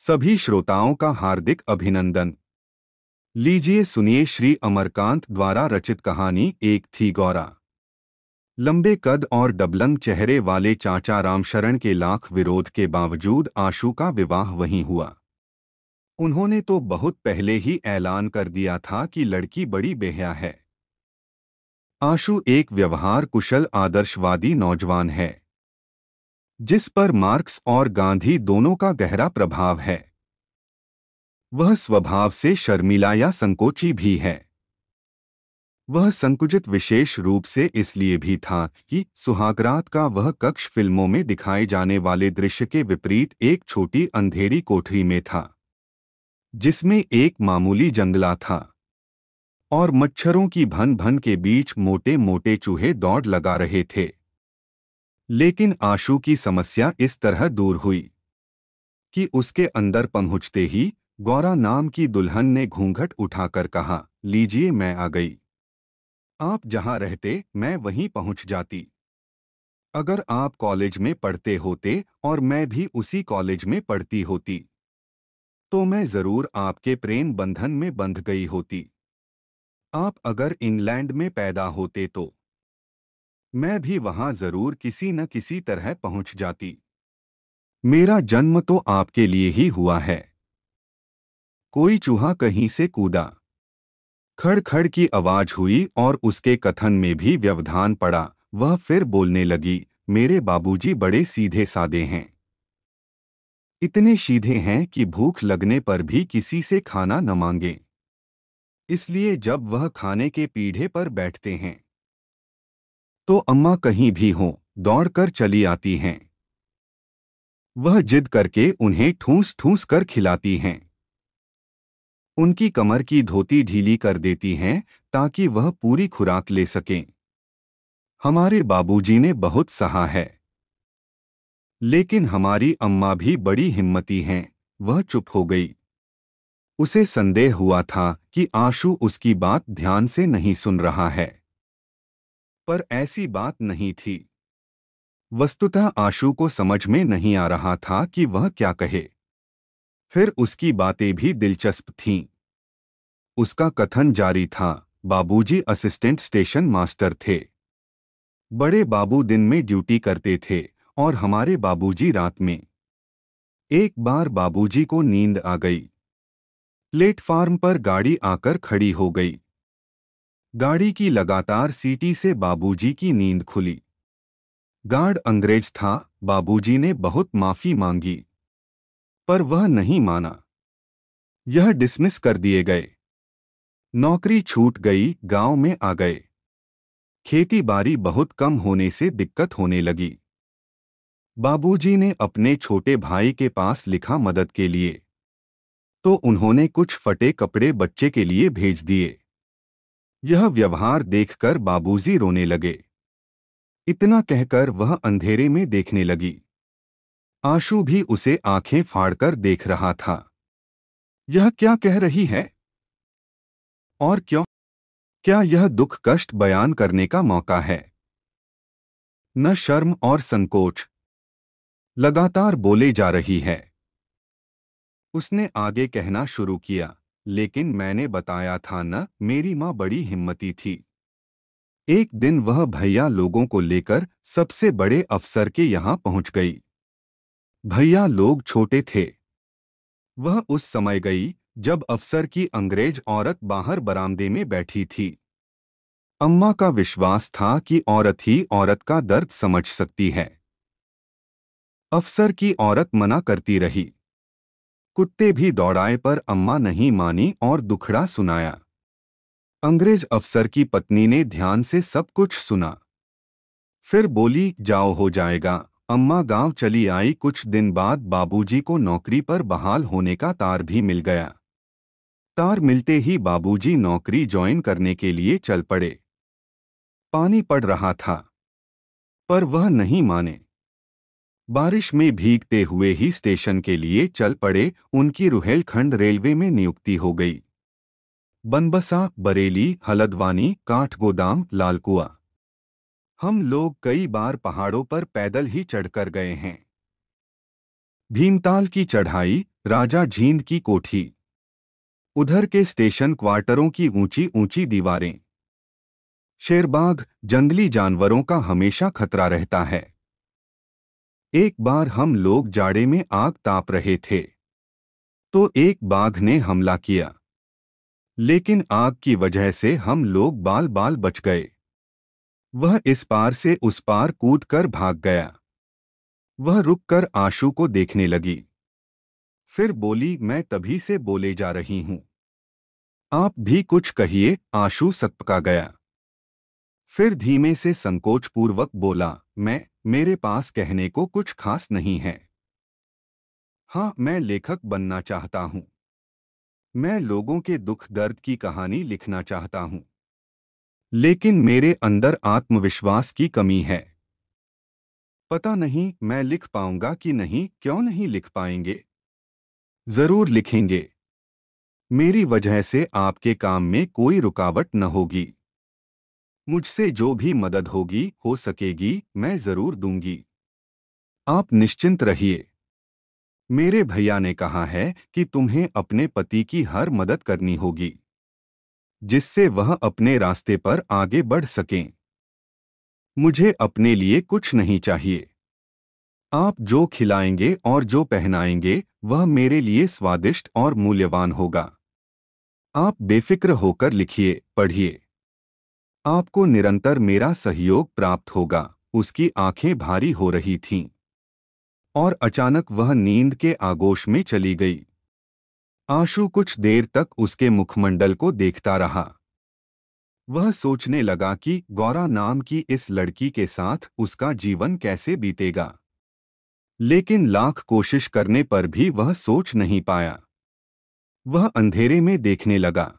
सभी श्रोताओं का हार्दिक अभिनंदन। लीजिए सुनिए श्री अमरकांत द्वारा रचित कहानी एक थी गौरा। लंबे कद और डबलंग चेहरे वाले चाचा रामशरण के लाख विरोध के बावजूद आशु का विवाह वहीं हुआ। उन्होंने तो बहुत पहले ही ऐलान कर दिया था कि लड़की बड़ी बेहया है। आशु एक व्यवहार कुशल आदर्शवादी नौजवान है, जिस पर मार्क्स और गांधी दोनों का गहरा प्रभाव है। वह स्वभाव से शर्मीला या संकोची भी है। वह संकुचित विशेष रूप से इसलिए भी था कि सुहागरात का वह कक्ष फिल्मों में दिखाए जाने वाले दृश्य के विपरीत एक छोटी अंधेरी कोठरी में था, जिसमें एक मामूली जंगला था और मच्छरों की भन भन के बीच मोटे मोटे चूहे दौड़ लगा रहे थे। लेकिन आशु की समस्या इस तरह दूर हुई कि उसके अंदर पहुंचते ही गौरा नाम की दुल्हन ने घूंघट उठाकर कहा, लीजिए मैं आ गई। आप जहां रहते मैं वहीं पहुंच जाती। अगर आप कॉलेज में पढ़ते होते और मैं भी उसी कॉलेज में पढ़ती होती, तो मैं जरूर आपके प्रेम बंधन में बंध गई होती। आप अगर इंग्लैंड में पैदा होते तो मैं भी वहां जरूर किसी न किसी तरह पहुंच जाती। मेरा जन्म तो आपके लिए ही हुआ है। कोई चूहा कहीं से कूदा। खड़ खड़ की आवाज हुई और उसके कथन में भी व्यवधान पड़ा। वह फिर बोलने लगी, मेरे बाबूजी बड़े सीधे सादे हैं। इतने सीधे हैं कि भूख लगने पर भी किसी से खाना न मांगे। इसलिए जब वह खाने के पीढ़े पर बैठते हैं तो अम्मा कहीं भी हों दौड़कर चली आती हैं। वह जिद करके उन्हें ठूस ठूस कर खिलाती हैं। उनकी कमर की धोती ढीली कर देती हैं ताकि वह पूरी खुराक ले सकें। हमारे बाबूजी ने बहुत सहा है, लेकिन हमारी अम्मा भी बड़ी हिम्मती हैं। वह चुप हो गई। उसे संदेह हुआ था कि आशु उसकी बात ध्यान से नहीं सुन रहा है, पर ऐसी बात नहीं थी। वस्तुतः आशु को समझ में नहीं आ रहा था कि वह क्या कहे। फिर उसकी बातें भी दिलचस्प थीं। उसका कथन जारी था, बाबूजी असिस्टेंट स्टेशन मास्टर थे। बड़े बाबू दिन में ड्यूटी करते थे और हमारे बाबूजी रात में। एक बार बाबूजी को नींद आ गई। प्लेटफार्म पर गाड़ी आकर खड़ी हो गई। गाड़ी की लगातार सीटी से बाबूजी की नींद खुली। गार्ड अंग्रेज था। बाबूजी ने बहुत माफी मांगी, पर वह नहीं माना। यह डिसमिस कर दिए गए। नौकरी छूट गई, गांव में आ गए। खेती बाड़ी बहुत कम होने से दिक्कत होने लगी। बाबूजी ने अपने छोटे भाई के पास लिखा मदद के लिए, तो उन्होंने कुछ फटे कपड़े बच्चे के लिए भेज दिए। यह व्यवहार देखकर बाबूजी रोने लगे। इतना कहकर वह अंधेरे में देखने लगी। आशु भी उसे आंखें फाड़कर देख रहा था। यह क्या कह रही है और क्यों? क्या यह दुख कष्ट बयान करने का मौका है? न शर्म और संकोच, लगातार बोले जा रही है। उसने आगे कहना शुरू किया, लेकिन मैंने बताया था न, मेरी माँ बड़ी हिम्मती थी। एक दिन वह भैया लोगों को लेकर सबसे बड़े अफसर के यहाँ पहुंच गई। भैया लोग छोटे थे। वह उस समय गई जब अफसर की अंग्रेज औरत बाहर बरामदे में बैठी थी। अम्मा का विश्वास था कि औरत ही औरत का दर्द समझ सकती है। अफसर की औरत मना करती रही। कुत्ते भी दौड़ाए पर अम्मा नहीं मानी और दुखड़ा सुनाया। अंग्रेज अफसर की पत्नी ने ध्यान से सब कुछ सुना। फिर बोली, जाओ हो जाएगा। अम्मा गांव चली आई। कुछ दिन बाद बाबूजी को नौकरी पर बहाल होने का तार भी मिल गया। तार मिलते ही बाबूजी नौकरी ज्वाइन करने के लिए चल पड़े। पानी पड़ रहा था, पर वह नहीं माने। बारिश में भीगते हुए ही स्टेशन के लिए चल पड़े। उनकी रुहेलखंड रेलवे में नियुक्ति हो गई। बनबसा, बरेली, हलद्वानी, काठगोदाम, लालकुआ। हम लोग कई बार पहाड़ों पर पैदल ही चढ़कर गए हैं। भीमताल की चढ़ाई, राजा झींद की कोठी, उधर के स्टेशन क्वार्टरों की ऊंची ऊंची दीवारें। शेरबाग, जंगली जानवरों का हमेशा खतरा रहता है। एक बार हम लोग जाड़े में आग ताप रहे थे, तो एक बाघ ने हमला किया, लेकिन आग की वजह से हम लोग बाल बाल बच गए। वह इस पार से उस पार कूद कर भाग गया। वह रुककर आशु को देखने लगी, फिर बोली, मैं तभी से बोले जा रही हूं, आप भी कुछ कहिए। आशु सकपका गया, फिर धीमे से संकोचपूर्वक बोला, मेरे पास कहने को कुछ खास नहीं है। हाँ, मैं लेखक बनना चाहता हूं। मैं लोगों के दुख दर्द की कहानी लिखना चाहता हूं, लेकिन मेरे अंदर आत्मविश्वास की कमी है। पता नहीं मैं लिख पाऊंगा कि नहीं। क्यों नहीं लिख पाएंगे? जरूर लिखेंगे। मेरी वजह से आपके काम में कोई रुकावट न होगी। मुझसे जो भी मदद होगी, हो सकेगी, मैं जरूर दूंगी। आप निश्चिंत रहिए। मेरे भैया ने कहा है कि तुम्हें अपने पति की हर मदद करनी होगी, जिससे वह अपने रास्ते पर आगे बढ़ सकें। मुझे अपने लिए कुछ नहीं चाहिए। आप जो खिलाएंगे और जो पहनाएंगे वह मेरे लिए स्वादिष्ट और मूल्यवान होगा। आप बेफिक्र होकर लिखिए, पढ़िए। आपको निरंतर मेरा सहयोग प्राप्त होगा। उसकी आंखें भारी हो रही थीं, और अचानक वह नींद के आगोश में चली गई। आशु कुछ देर तक उसके मुखमंडल को देखता रहा। वह सोचने लगा कि गौरा नाम की इस लड़की के साथ उसका जीवन कैसे बीतेगा, लेकिन लाख कोशिश करने पर भी वह सोच नहीं पाया। वह अंधेरे में देखने लगा।